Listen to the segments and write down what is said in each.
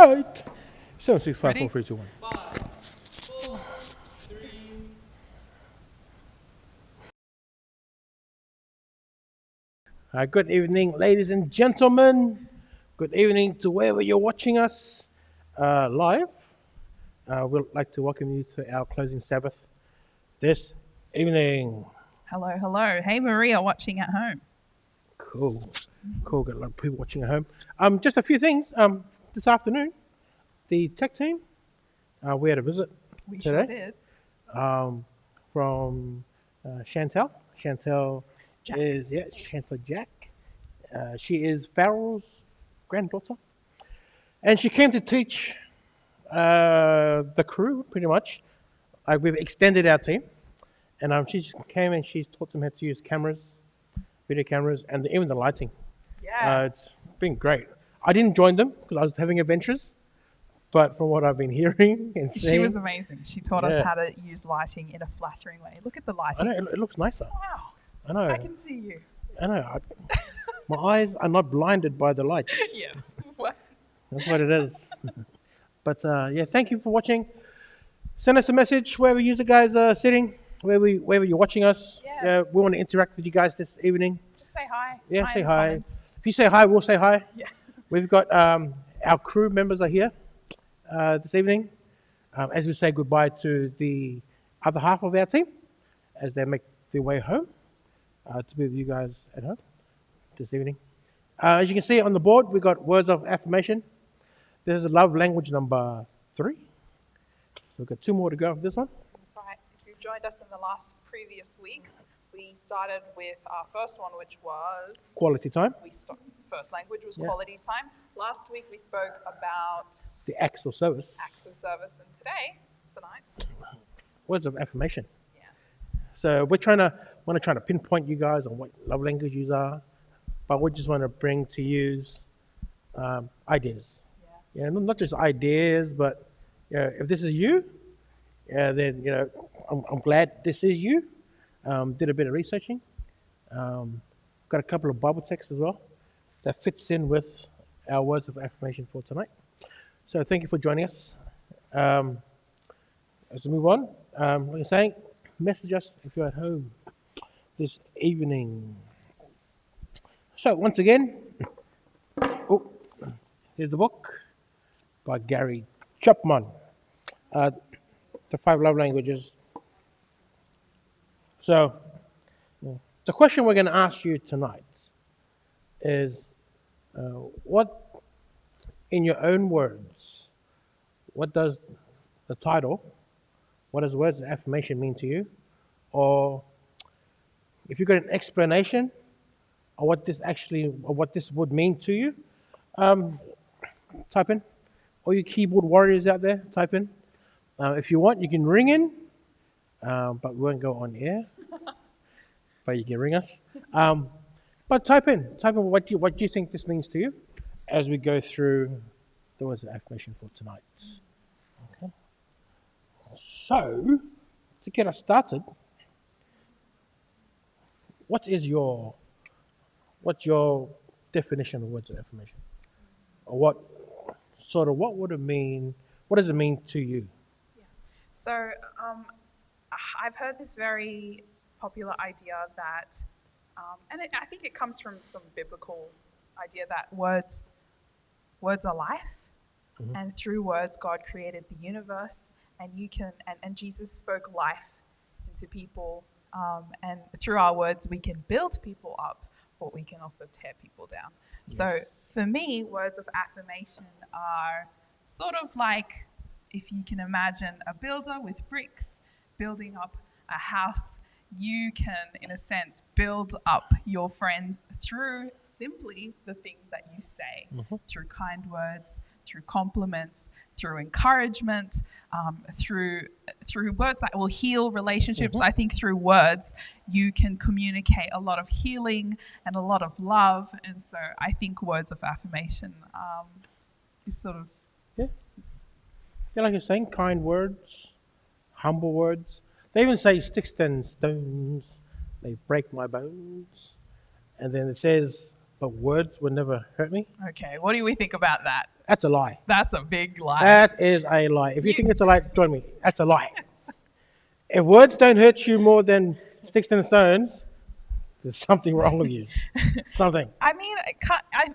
right. 7, 6, 5, 4, Ready? 3, 2, 1. Good evening, ladies and gentlemen. Good evening to wherever you're watching us live. We'd like to welcome you to our closing Sabbath this evening. Hello, hello. Hey, Maria, watching at home. Cool. Cool. Got a lot of people watching at home. Just a few things. This afternoon, the tech team, we had a visit We today sure did. from Chantel. Chantel Jack. is, Chantel Jack. She is Farrell's granddaughter. And she came to teach the crew, pretty much. We've extended our team. And she just came and she's taught them how to use cameras, video cameras, and even the lighting. Yeah. It's been great. I didn't join them because I was having adventures. But from what I've been hearing and seeing, She was amazing. She taught us Yeah. how to use lighting in a flattering way. Look at the I lighting. know it looks nicer. Wow. I know. I can see you. I know. My eyes are not blinded by the lights. Yeah. What? That's what it is. But yeah, thank you for watching. Send us a message wherever you guys are sitting, wherever you're watching us. Yeah. We want to interact with you guys this evening. Just say hi. Yeah, Hi say in the hi. comments. If you say hi, we'll say hi. Yeah. We've got our crew members are here this evening as we say goodbye to the other half of our team as they make their way home to be with you guys at home this evening. As you can see on the board, we've got words of affirmation. This is love language number 3. So we've got 2 more to go for this one. That's right. If you've joined us in the last previous weeks, we started with our first one, which was Quality time, first language was Yeah. quality time. Last week we spoke about the acts of service, acts of service, and tonight, words of affirmation. yeah. So want to try to pinpoint you guys on what love languages are, but we just want to bring to use ideas. Yeah. Yeah, not just ideas, but if this is you, then I'm glad this is you. Did a bit of researching. Got a couple of Bible texts as well that fits in with our words of affirmation for tonight. So thank you for joining us. As we move on, like I'm saying, message us if you're at home this evening. So once again, here's the book by Gary Chapman, The 5 Love Languages. So the question we're going to ask you tonight is, what, in your own words, what does the title, what does words of affirmation mean to you? Or if you've got an explanation of what this would mean to you, type in. All you keyboard warriors out there, type in. If you want, you can ring in, but we won't go on air. But you can ring us. But type in what do you think this means to you as we go through the words of affirmation for tonight. Okay. So, to get us started, what's your definition of words of affirmation? Or what would it mean? What does it mean to you? So I've heard this very popular idea that, I think it comes from some biblical idea that words are life, and through words God created the universe, and and Jesus spoke life into people, and through our words we can build people up, but we can also tear people down. Yes. So for me, words of affirmation are sort of like, if you can imagine a builder with bricks building up a house, you can, in a sense, build up your friends through simply the things that you say, through kind words, through compliments, through encouragement, through words that will heal relationships. I think through words you can communicate a lot of healing and a lot of love, and so I think words of affirmation is sort of like you're saying, kind words, humble words. They even say sticks and stones, they break my bones. And then it says, but words would never hurt me. Okay, what do we think about that? That's a lie. That's a big lie. That is a lie. If you You- think it's a lie, join me. That's a lie. If words don't hurt you more than sticks and stones, there's something wrong with you. Something. I mean,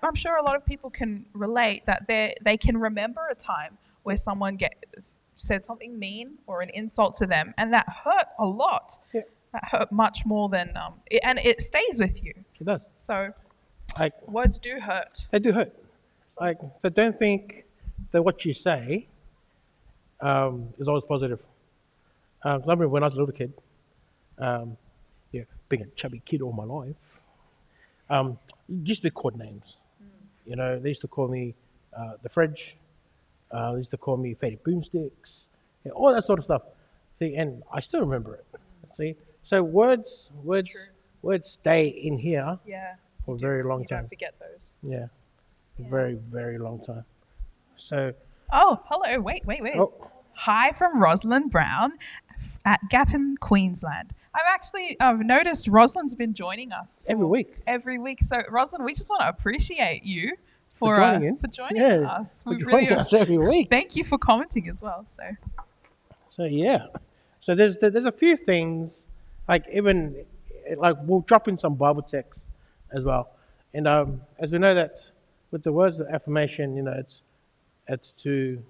I'm sure a lot of people can relate that they can remember a time where someone said something mean or an insult to them, and that hurt a lot. Yeah, That hurt much more than and it stays with you. it does. So Like, words do hurt. they do hurt. Like, so don't think that what you say is always positive. 'Cause I remember when I was a little kid, um, yeah, being a chubby kid all my life, used to be called names. You know, they used to call me the fridge. They used to call me Fatty Boomsticks. Yeah, all that sort of stuff. See, and I still remember it. See, so True. words stay in here Yeah. for a You do. very long You time. don't forget those. Yeah, Yeah. very, very long time. So, Oh, hello. Wait. oh, Hi from Rosalind Brown at Gatton, Queensland. I've noticed Rosalind's been joining us every week. every week. So Rosalind, we just want to appreciate you For joining in. for joining Yeah, us. for We joining really us every week. thank you for commenting as well. So yeah, so there's a few things like even like we'll drop in some Bible text as well, and as we know that with the words of affirmation, you know, it's to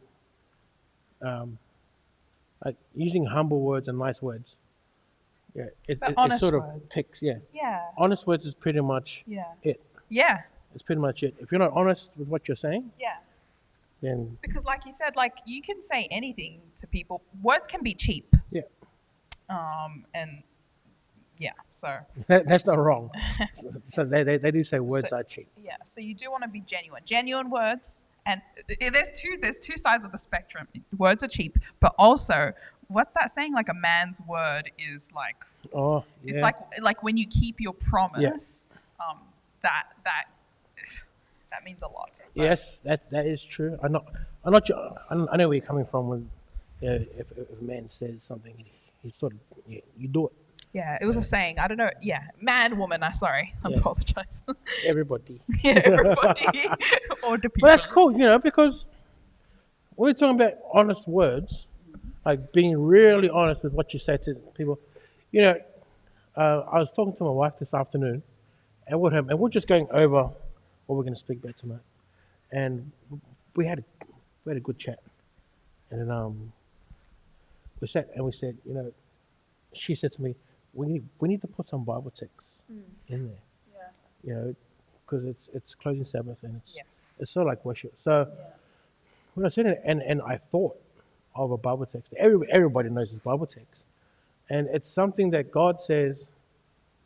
like using humble words and nice words. Yeah, But it honest sort of words. picks. Yeah, Yeah. honest words is pretty much Yeah. it. Yeah. It's pretty much it. If you're not honest with what you're saying, Yeah. then Because like you said, like you can say anything to people. Words can be cheap. yeah, And yeah, so that's not wrong. So they do say words So- are cheap. yeah, so you do want to be genuine. Genuine words, and there's two sides of the spectrum. Words are cheap, but also what's that saying? Like a man's word is like Oh, yeah. it's like when you keep your promise. That that means a lot. So, Yes, that is true. I'm not. I know where you're coming from when, if a man says something, he sort of you do it. yeah, it was a saying. I don't know. Yeah, man, woman. I sorry. I Yeah. apologize. Everybody. Yeah, everybody or the people. Well, that's cool, you know, because when we're talking about honest words, like being really honest with what you say to people, you know, I was talking to my wife this afternoon, and we're just going over what we're going to speak about tonight, and we had a good chat, and then we sat and we said, you know, she said to me, we need to put some Bible texts in there, Yeah. you know, because it's closing Sabbath and Yes. it's sort of like worship. So when I said it, and I thought of a Bible text, everybody knows this Bible text, and it's something that God says,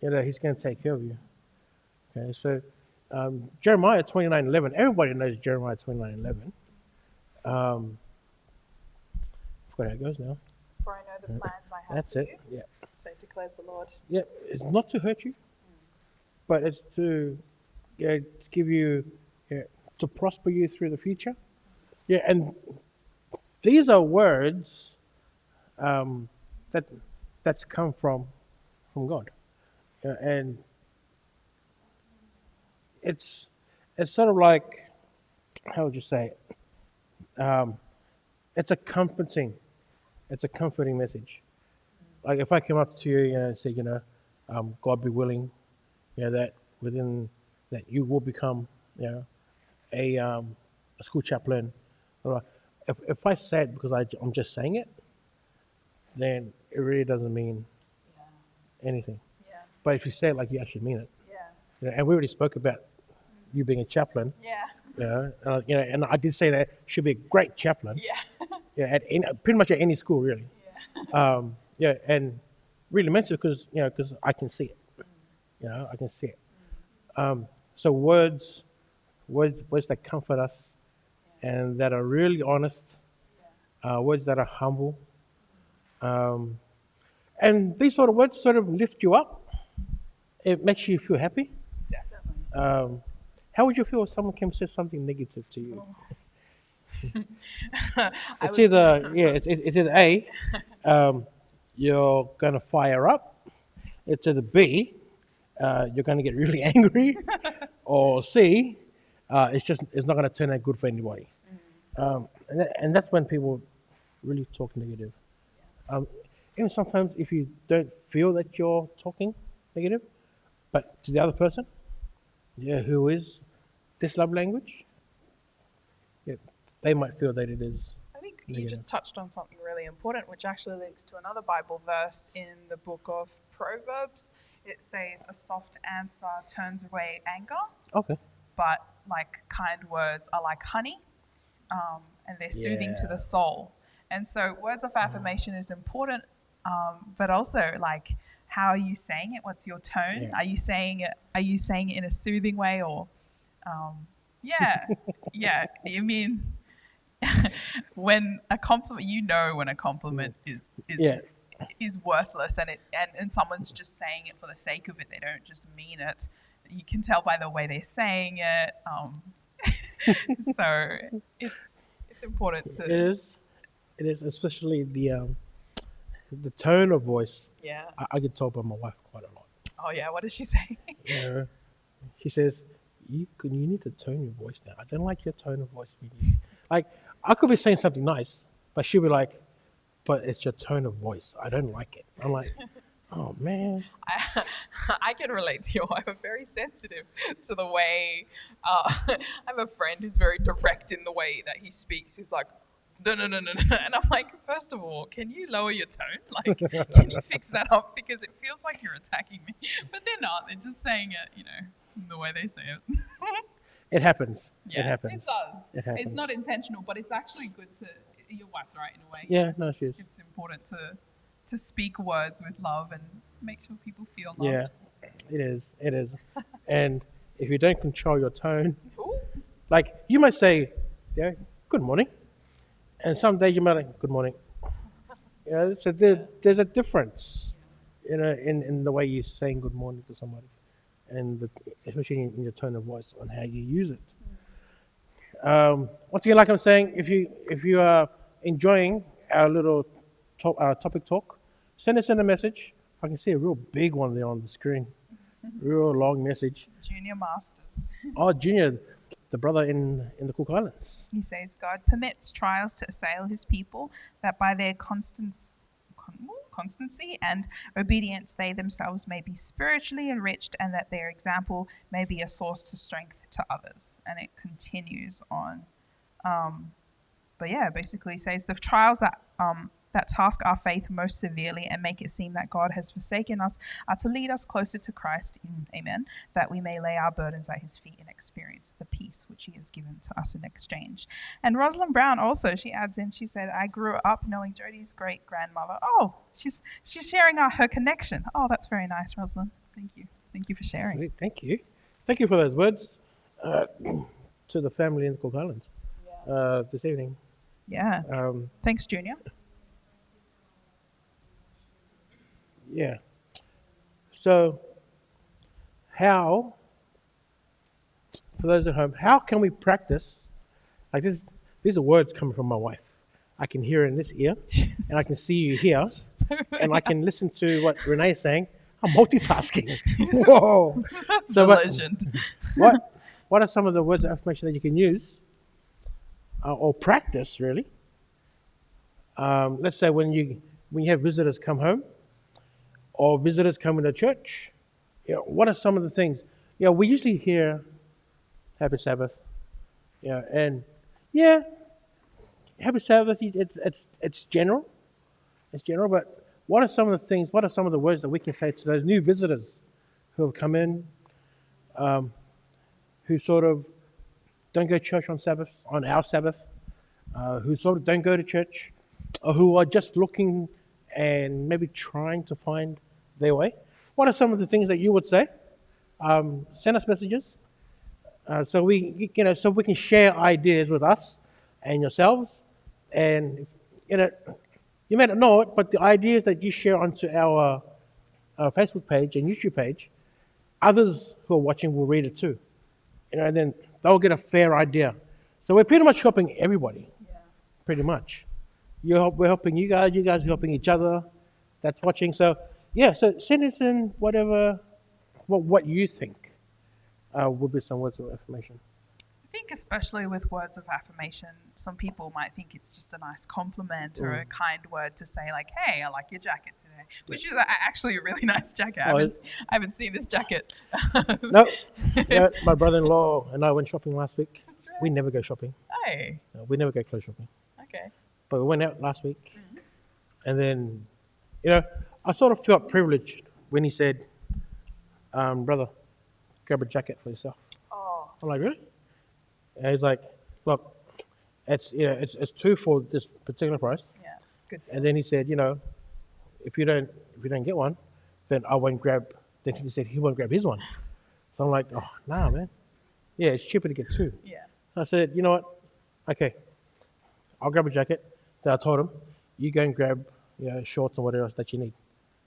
you know, He's going to take care of you. Okay, so Jeremiah 29:11. Everybody knows Jeremiah 29:11. Forgot how it goes now. For I know the plans I have That's for it. you. Yeah. So declares the Lord. Yeah, it's not to hurt you, but it's to, yeah, to give you, yeah, to prosper you through the future. Yeah, and these are words that that's come from God, and it's sort of like, how would you say it? It's a comforting, message. Like if I came up to you, you know, and said, you know, God be willing, you know, that within that you will become, you know, a school chaplain. Or if I say it because I'm just saying it, then it really doesn't mean Yeah. anything. Yeah. But if you say it like you actually mean it, Yeah. you know, and we already spoke about you being a chaplain, Yeah. you know, and I did say that she'll be a great chaplain, Yeah. yeah, pretty much at any school really, yeah, and really meant it because you know because I can see it, you know, I can see it. So words that comfort us, and that are really honest, words that are humble, and these sort of words sort of lift you up. It makes you feel happy. Definitely. How would you feel if someone came and said something negative to you? I It's would- either it's either A, you're gonna fire up. It's either B, you're gonna get really angry, or C, it's not gonna turn out good for anybody. And that's when people really talk negative. Um, Even sometimes if you don't feel that you're talking negative, but to the other person, yeah, who is this love language, yeah, they might feel that it is I think you negative. just touched on something really important, which actually links to another Bible verse in the book of Proverbs. It says, "A soft answer turns away anger, Okay. but like kind words are like honey, and they're soothing to the Yeah. soul." And so, words of affirmation is important, but also like, how are you saying it? What's your tone? Yeah. Are you saying it? Are you saying it in a soothing way, or yeah, yeah? I mean, when a compliment, when a compliment Yeah. is worthless, and someone's just saying it for the sake of it. They don't just mean it. You can tell by the way they're saying it. So it's important It to, is. It is, especially the tone of voice. yeah. I get told by my wife quite a lot. Oh yeah, what does she say? You know, she says, you need to tone your voice down. I don't like your tone of voice when you like. I could be saying something nice, but she'll be like, but it's your tone of voice. I don't like it. I'm like, oh man. I, I can relate to you. I'm very sensitive to the way. I have a friend who's very direct in the way that he speaks. He's like, no, no, no, no, no. And I'm like, first of all, can you lower your tone? Like, can you fix that up? Because it feels like you're attacking me. But they're not. They're just saying it, the way they say it. It happens. It Yeah, it happens. does. It It's happens. not intentional, but it's actually good to. Your wife's right in a way. Yeah, no, she is. It's important to speak words with love and make sure people feel Yeah, loved. it is. It is. And if you don't control your tone, Ooh. like you might say, yeah, good morning, and some days you might like, good morning. You know, so there's a difference, in the way you're saying good morning to somebody, and especially in your tone of voice on how you use it. Once again, like I'm saying, if you are enjoying our little topic talk, send us in a message. I can see a real big one there on the screen, real long message. Junior Masters. Oh, Junior, the brother in the Cook Islands. He says God permits trials to assail his people, that by their constancy and obedience they themselves may be spiritually enriched, and that their example may be a source to strength to others. And it continues on. But yeah, basically says the trials that task our faith most severely and make it seem that God has forsaken us are to lead us closer to Christ, amen, that we may lay our burdens at his feet and experience the peace which he has given to us in exchange. And Rosalind Brown also, she adds in, she said, I grew up knowing Jodie's great grandmother. Oh, she's sharing her connection. Oh, that's very nice, Rosalind. Thank you. Thank you for sharing. Sweet, thank you. Thank you for those words uh, to the family in the Cook Islands this evening. Yeah. Um, Thanks, Junior. yeah. So, how, for those at home, how can we practice? Like this, these are words coming from my wife. I can hear in this ear, and I can see you here, and I can listen to what Renee's saying. I'm multitasking. Whoa! The So, legend. what are some of the words of affirmation that you can use or practice really? Let's say when you have visitors come home or visitors come into church, what are some of the things? We usually hear Happy Sabbath, and yeah, Happy Sabbath. It's general, but what are some of the things? What are some of the words that we can say to those new visitors who have come in, who sort of don't go to church on our Sabbath, who sort of don't go to church, or who are just looking and maybe trying to find their way? What are some of the things that you would say? Send us messages so we can share ideas with us and yourselves. And you know, you may not know it, but the ideas that you share onto our Facebook page and YouTube page, others who are watching will read it too. And then they'll get a fair idea. So we're pretty much helping everybody, Yeah. pretty much. We're helping you guys are helping each other that's watching. So yeah, so send us in what you think would be some words of affirmation. think especially with words of affirmation, some people might think it's just a nice compliment or a kind word to say like, "Hey, I like your jacket today," which is actually a really nice jacket. I haven't seen this jacket. No, yeah, my brother-in-law and I went shopping last week. That's right. We never go shopping. Hey, No, we never go clothes shopping. okay. But we went out last week, and then, I sort of felt privileged when he said, "Brother, grab a jacket for yourself." Oh, I'm like, "Really?" And he's like, "Look, it's two for this particular price." yeah, it's good. And then he said, if you don't get one, then I won't grab. Then he said he won't grab his one. So I'm like, "Oh, nah, man. Yeah, it's cheaper to get two." Yeah, I said, "You know what? Okay, I'll grab a jacket." Then I told him, "You go and grab shorts or whatever else that you need.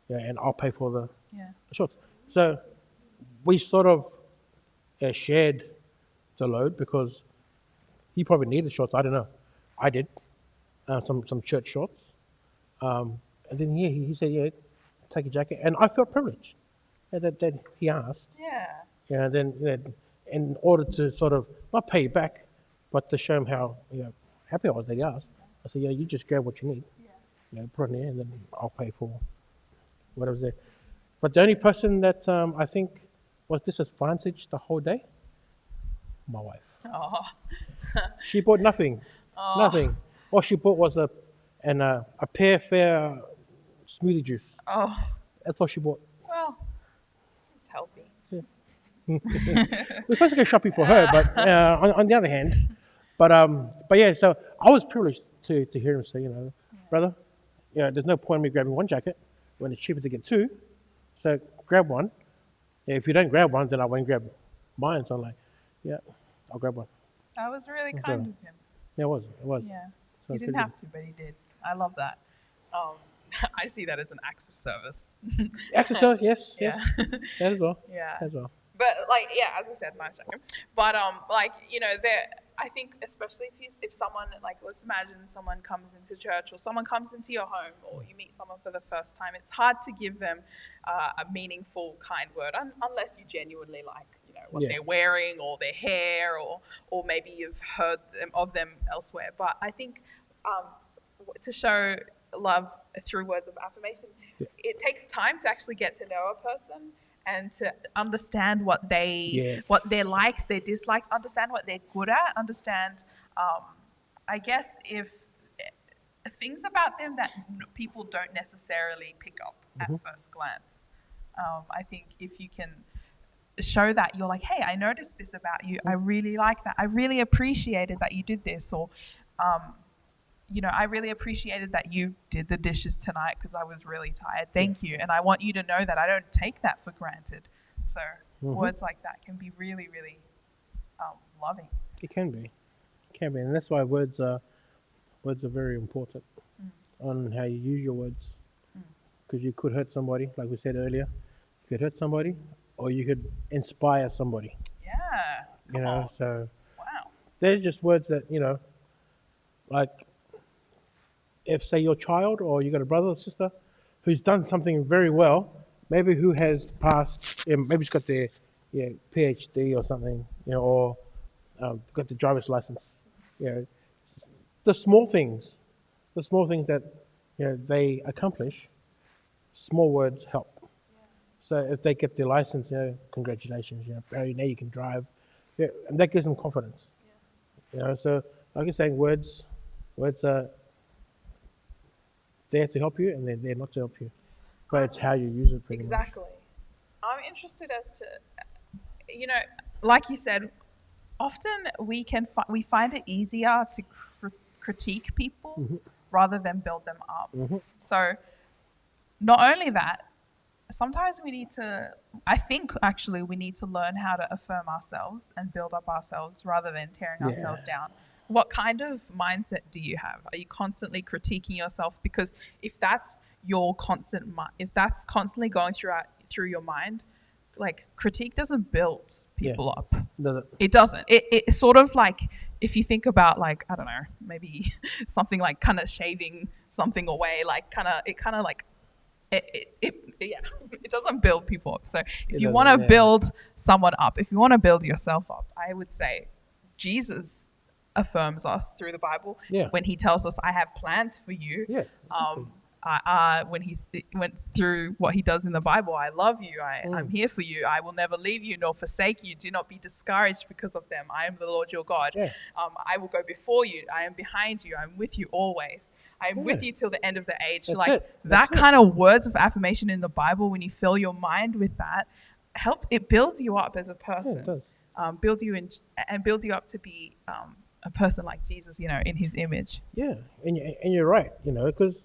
Yeah, and I'll pay for the yeah, shorts." So we sort of shared the load because he probably needed shorts. I don't know. I did some church shorts. And then he said, "Yeah, take a jacket," and I felt privileged that he asked. yeah, Yeah, then in order to sort of not pay back, but to show him how happy I was that he asked, I said, "Yeah, you just grab what you need, put it in there, and then I'll pay for whatever's there." But the only person that I think was disadvantaged the whole day, my wife. oh, She bought nothing, nothing. All she bought was a pear fair smoothie juice. oh. That's all she bought. Well, it's healthy. We're supposed to go shopping for her, but on the other hand, but yeah. So I was privileged to hear him say, "Brother, there's no point in me grabbing one jacket when it's cheaper to get two. So grab one. If you don't grab one, then I won't grab mine." So I'm like, "Yeah, I'll grab one." That was really Okay. kind of him. Yeah, it was. It was. Yeah, So he it's didn't pretty have to, but he did. I love that. I see that as an act of service. good. Exercise, yes, Yeah. yes, that as well. Yeah. As well. But like, yeah, as I said, nice jacket. But like, there. I think especially if someone, like, let's imagine someone comes into church or someone comes into your home or you meet someone for the first time. It's hard to give them a meaningful, kind word unless you genuinely like, what Yeah. they're wearing or their hair or maybe you've heard of them elsewhere. But I think to show love through words of affirmation, it takes time to actually get to know a person and to understand what their likes, their dislikes, understand what they're good at, understand, I guess, if things about them that people don't necessarily pick up at first glance. I think if you can show that, you're like, "Hey, I noticed this about you. I really like that. I really appreciated that you did this," or "I really appreciated that you did the dishes tonight because I was really tired. Thank you. And I want you to know that I don't take that for granted." So words like that can be really, really loving. It can be. And that's why words are very important on how you use your words. Because you could hurt somebody, like we said earlier. You could hurt somebody, or you could inspire somebody. Yeah. Come on. So Wow. they're just words that like if say your child or you got a brother or sister who's done something very well, maybe who has passed, maybe he's got their PhD or something, or got the driver's license. The small things that they accomplish. Small words help. So if they get their license, congratulations, Barry, now you can drive. Yeah, and that gives them confidence. So like you're saying, words are there to help you and they're there not to help you. But it's how you use it pretty much. Exactly. I'm interested as to, like you said, often we find it easier to critique people rather than build them up. So not only that, sometimes I think actually we need to learn how to affirm ourselves and build up ourselves rather than tearing ourselves down. What kind of mindset do you have? Are you constantly critiquing yourself? Because if that's your if that's constantly going through your mind, like, critique doesn't build people up. Does it? It doesn't. It's sort of like, if you think about, like, I don't know, maybe something like kind of shaving something away, like it doesn't build people up. So if you want to build someone up, if you want to build yourself up, I would say Jesus affirms us through the Bible Yeah. when he tells us, I have plans for you. Yeah. Exactly. When he went through what he does in the Bible, I love you. I'm here for you. I will never leave you nor forsake you. Do not be discouraged because of them. I am the Lord your God. Yeah. I will go before you. I am behind you. I'm with you always. I am with you till the end of the age. That's like it. that That's kind of words of affirmation in the Bible, when you fill your mind with that, it builds you up as a person. Yeah, it does. Builds you and builds you up to be a person like Jesus, in his image. Yeah, and you're right, because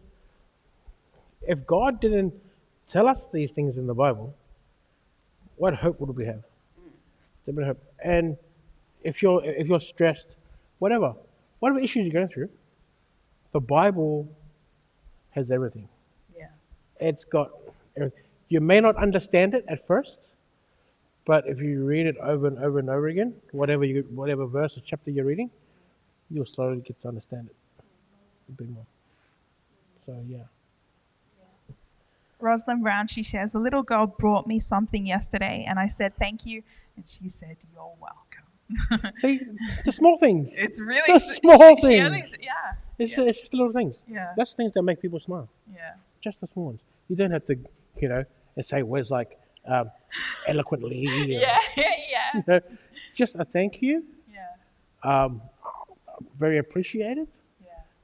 if God didn't tell us these things in the Bible, what hope would we have? There's no hope. And if you're stressed, whatever issues you're going through, the Bible has everything. Yeah. It's got everything. You may not understand it at first, but if you read it over and over and over again, whatever verse or chapter you're reading, you'll slowly get to understand it a bit more. So yeah. Rosalind Brown, she shares, a little girl brought me something yesterday and I said thank you, and she said you're welcome. See, the small things. It's really The small she things. only, yeah. It's just the little things. Yeah. That's things that make people smile. Yeah. Just the small ones. You don't have to, and say words like eloquently. Yeah. Yeah. Just a thank you. Yeah. Very appreciated.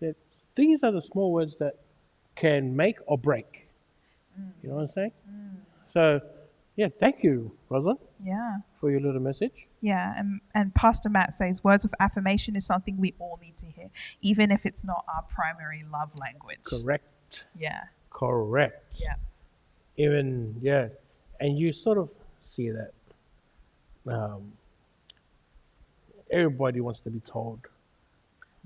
Yeah. These are the small words that can make or break. You know what I'm saying? So, yeah, thank you, Rosalind, Yeah. for your little message. Yeah, and Pastor Matt says words of affirmation is something we all need to hear, even if it's not our primary love language. Correct. Yeah. Correct. Yeah. And you sort of see that everybody wants to be told,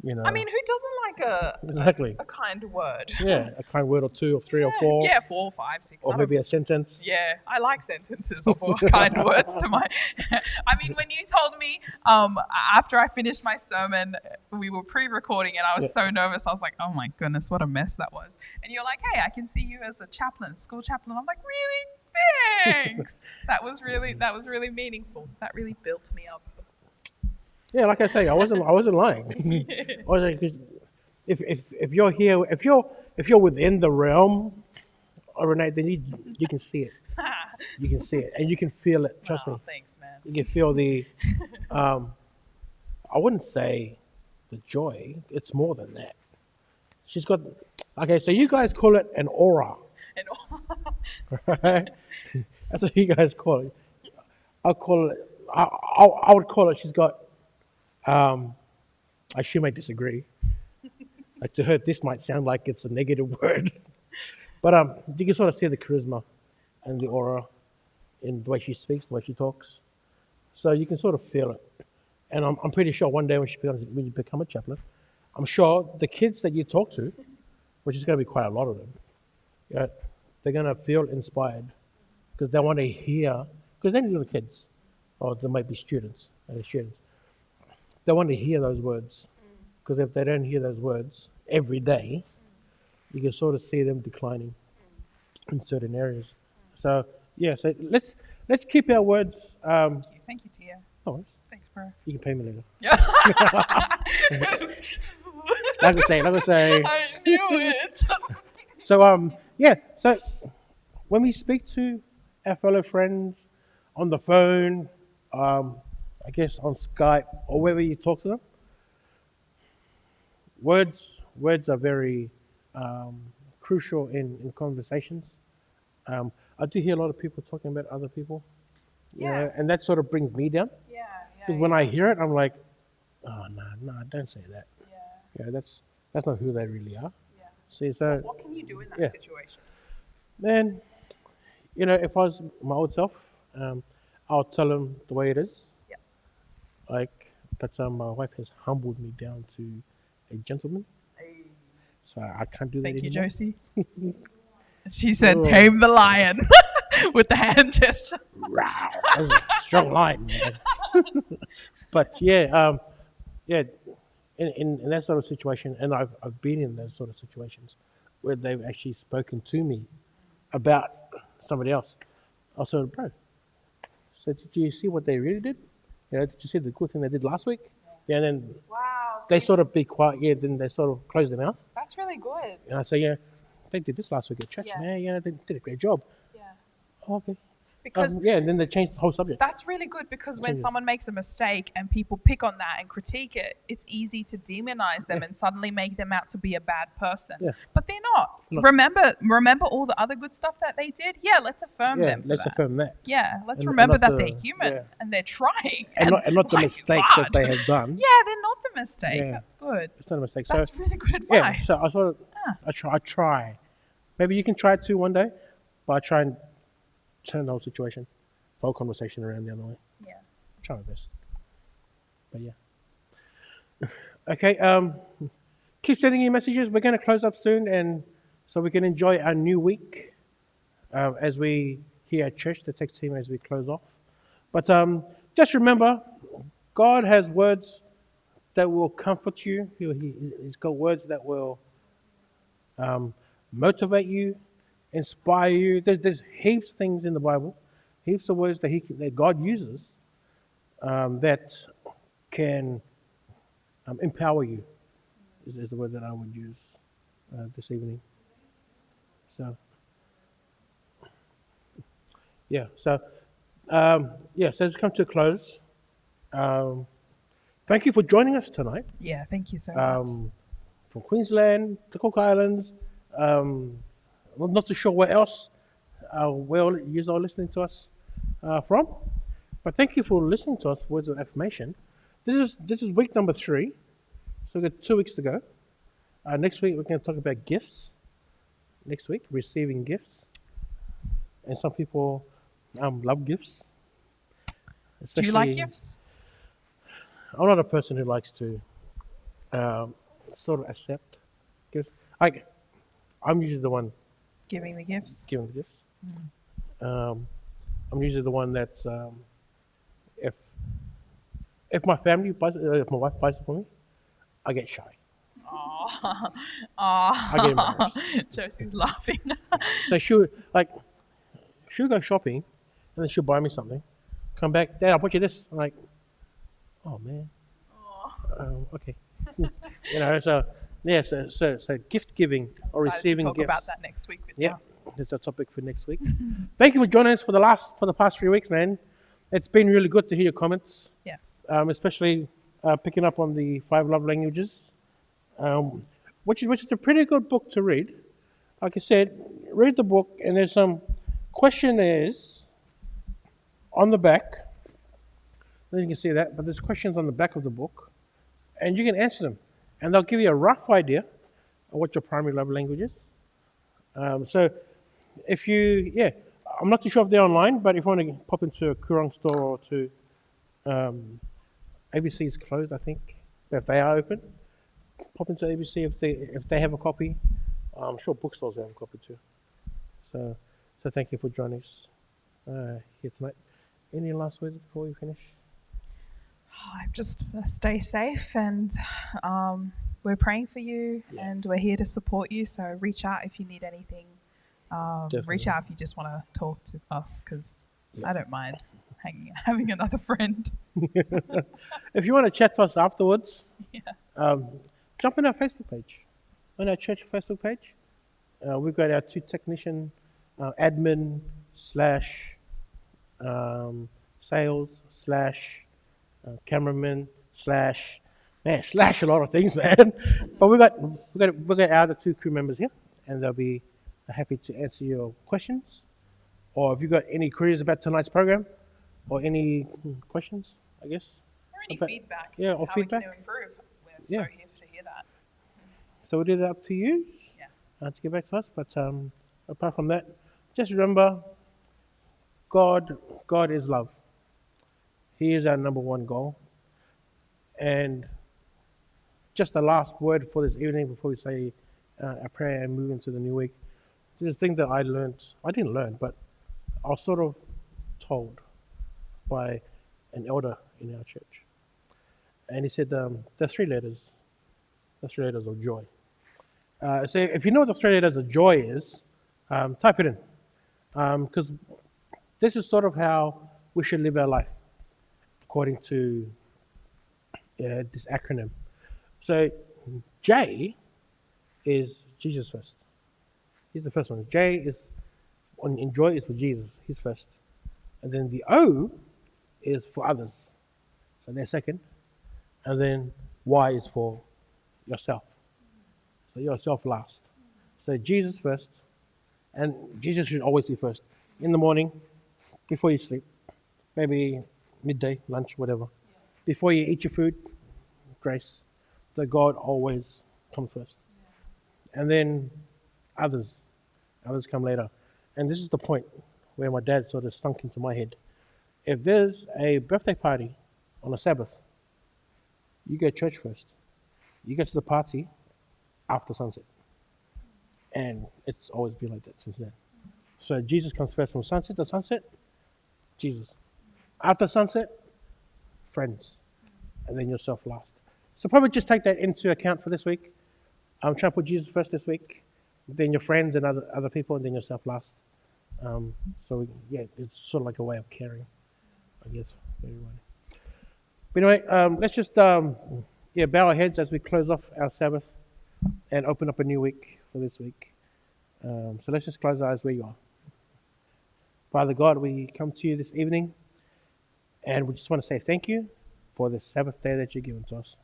I mean, who doesn't like exactly. a kind word? Yeah, a kind word or two or three or four. Yeah, 4, 5, 6. Or maybe a sentence. Yeah, I like sentences or kind words to my. I mean, when you told me after I finished my sermon, we were pre-recording, and I was so nervous. I was like, "Oh my goodness, what a mess that was!" And you're like, "Hey, I can see you as a chaplain, school chaplain." I'm like, "Really? Thanks." That was really meaningful. That really built me up. Yeah, like I say, I wasn't lying. I was like, 'cause if you're here, if you're within the realm of Renee, then you can see it. You can see it, and you can feel it. Trust me. Thanks, man. You can feel the. I wouldn't say the joy. It's more than that. She's got. Okay, so you guys call it an aura. Right? That's what you guys call it. I call it. I would call it. She's got. She may disagree. Like, to her, this might sound like it's a negative word, but you can sort of see the charisma and the aura in the way she speaks, the way she talks. So you can sort of feel it. And I'm pretty sure one day when you become a chaplain, I'm sure the kids that you talk to, which is going to be quite a lot of them, they're going to feel inspired because they want to hear, because they're little kids, or they might be students, they want to hear those words. Because if they don't hear those words every day, you can sort of see them declining in certain areas. So yeah, so let's keep our words. Thank you, Tia. No worries. Thanks, bro. You can pay me later. Yeah. Like I say. I knew it. So yeah. So when we speak to our fellow friends on the phone, I guess on Skype or wherever you talk to them, words are very crucial in conversations. I do hear a lot of people talking about other people, and that sort of brings me down. Yeah. Because when I hear it, I'm like, oh no, don't say that. Yeah. That's not who they really are. Yeah. See, so What can you do in that situation? then, if I was my old self, I'll tell them the way it is. Yeah. But my wife has humbled me down to a gentleman, Hey. so I can't do that Thank you, anymore. Josie. She said, Oh. "Tame the lion," with the hand gesture. Wow, that was a strong line. Man. But yeah, in that sort of situation, and I've been in those sort of situations where they've actually spoken to me about somebody else. I said, bro, so did you see what they really did? Did you see the good thing they did last week? Yeah, and then Wow. So they sort of be quiet. Yeah, then they sort of close their mouth. that's really good. And I say, yeah, they did this last week at church, Yeah. man. Yeah, they did a great job. Yeah. Oh, okay. Because Yeah, and then they change the whole subject. that's really good because when Changes. someone makes a mistake and people pick on that and critique it, it's easy to demonize them Yeah. and suddenly make them out to be a bad person. Yeah. But they're not. Not. Remember all the other good stuff that they did? Yeah, let's affirm Yeah, them for let's that. affirm that. Yeah, let's And remember not that the- they're human yeah. and they're trying. And not the like, it's mistakes that hard. they have done. Yeah, they're not the mistake. Yeah. That's good. It's not a mistake. That's So really good yeah, advice. so I sort of, Yeah. I try. Maybe you can try it too one day, but I try and turn the whole situation, the whole conversation around the other way. Yeah. Try my best. But yeah. Okay. Keep sending your messages. We're going to close up soon, and so we can enjoy our new week as we here at church, the tech team, as we close off. But just remember, God has words that will comfort you. He's got words that will motivate you, inspire you. There's heaps of things in the Bible, heaps of words that God uses that can empower you. Is the word that I would use this evening. So yeah, so so it's come to a close. Thank you for joining us tonight. Yeah, thank you so much. From Queensland, the Cook Islands. I'm not too sure where else where you are listening to us from, but thank you for listening to us. Words of affirmation. This is week number 3, so we've got 2 weeks to go. Next week we're going to talk about gifts. Next week, receiving gifts, and some people love gifts. Do you like Especially- gifts? I'm not a person who likes to sort of accept gifts. I'm usually the one Giving the gifts? giving the gifts. I'm usually the one that's if my family buys if my wife buys it for me, I get shy. Oh, I get embarrassed. Josie's laughing. So she'll go shopping, and then she'll buy me something. Come back, Dad, I'll put you this. I'm like, oh man. Okay. So yeah, so gift giving or Excited receiving to talk gifts. about that next week with Yeah, you. that's a topic for next week. Thank you for joining us for the past 3 weeks, man. It's been really good to hear your comments, Yes. especially picking up on the 5 love languages, which is a pretty good book to read. Like I said, read the book, and there's some questionnaires on the back. Then you can see that, but there's questions on the back of the book, and you can answer them, and they'll give you a rough idea of what your primary love language is. So if I'm not too sure if they're online, but if you want to pop into a Kurong store or to ABC is closed, I think, but if they are open, pop into ABC if they have a copy. I'm sure bookstores have a copy too. So thank you for joining us here tonight. Any last words before we finish? Just stay safe, and we're praying for you, and we're here to support you. So reach out if you need anything. Reach out if you just want to talk to us, because I don't mind having another friend. If you want to chat to us afterwards, Yeah. jump on our Facebook page. On our church Facebook page, we've got our 2 technician admin / sales / cameraman / a lot of things, man. But we've got our other 2 crew members here, and they'll be happy to answer your questions. Or if you've got any queries about tonight's program, or any questions, I guess. Or any Okay. feedback. Yeah, or how feedback. we can improve. We're Yeah. so here to hear that. So we'll do that up to you Yeah. to get back to us. But apart from that, just remember, God is love. He is our number 1 goal. And just the last word for this evening before we say a prayer and move into the new week. There's a thing that I didn't learn, but I was sort of told by an elder in our church. And he said the 3 letters of joy. So if you know what the 3 letters of joy is, type it in. Because this is sort of how we should live our life, according to this acronym. So J is Jesus first. He's the first one. J is on enjoy is for Jesus. He's first. And then the O is for others. So they're second. And then Y is for yourself. So yourself last. So Jesus first. And Jesus should always be first. In the morning, before you sleep, maybe midday, lunch, whatever. Before you eat your food, grace. So God always comes first. And then others. Others come later. And this is the point where my dad sort of sunk into my head. If there's a birthday party on a Sabbath, you go to church first. You go to the party after sunset. And it's always been like that since then. So Jesus comes first from sunset to sunset, Jesus. After sunset, friends. And then yourself last. So probably just take that into account for this week. I'm trying to put Jesus first this week, then your friends and other people, and then yourself last. Yeah, it's sort of like a way of caring, I guess, for everybody. But anyway, let's just bow our heads as we close off our Sabbath and open up a new week for this week. So let's just close our eyes where you are. Father God, we come to you this evening, and we just want to say thank you for this Sabbath day that you've given to us.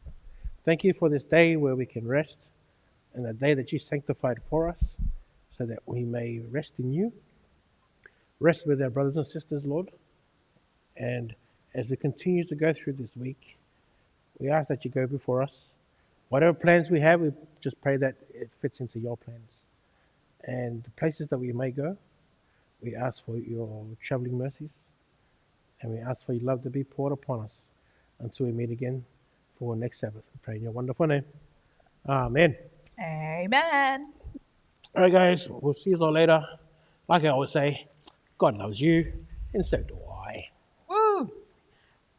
Thank you for this day where we can rest, and the day that you sanctified for us, so that we may rest in you, rest with our brothers and sisters, Lord. And as we continue to go through this week, we ask that you go before us. Whatever plans we have, we just pray that it fits into your plans. And the places that we may go, we ask for your traveling mercies, and we ask for your love to be poured upon us until we meet again for next Sabbath. We pray in your wonderful name. Amen. Amen. All right, guys, we'll see you all later. Like I always say, God loves you, and so do I. Woo.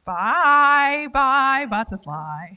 Bye, bye, butterfly.